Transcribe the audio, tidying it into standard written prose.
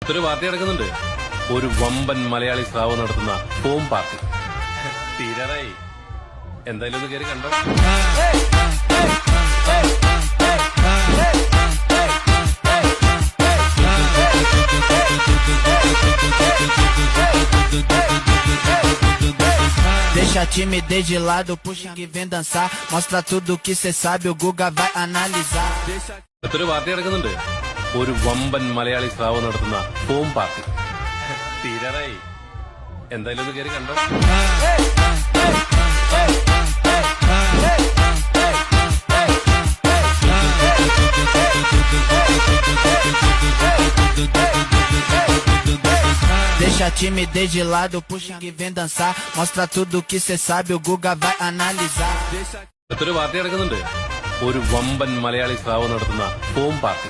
ഒരു പാർട്ടി നടക്കുന്നുണ്ട്. ഒരു വമ്പൻ മലയാളി സ്രാവ് നടത്തുന്ന ഹോം പാർട്ടി തീരാറായി. എന്തായാലും ഒന്ന് കയറി കണ്ടോ. Deixa a timidez de lado, puxa que vem dançar. Mostra tudo que cê sabe, o Guga vai analisar. ഒരു പാർട്ടി നടക്കുന്നുണ്ട്. ഒരു വമ്പൻ മലയാളി സ്രാവ് നടത്തുന്ന ഹോം പാർട്ടി തീരാറായി. എന്തായാലും ഒന്ന് കയറി കണ്ടോ. Deixa a timidez de lado, puxa que vem dançar. Mostra tudo que cê sabe, o Guga vai analisar. ഒരു പാർട്ടി നടക്കുന്നുണ്ട്. ഒരു വമ്പൻ മലയാളി സ്രാവ് നടത്തുന്ന ഹോം പാർട്ടി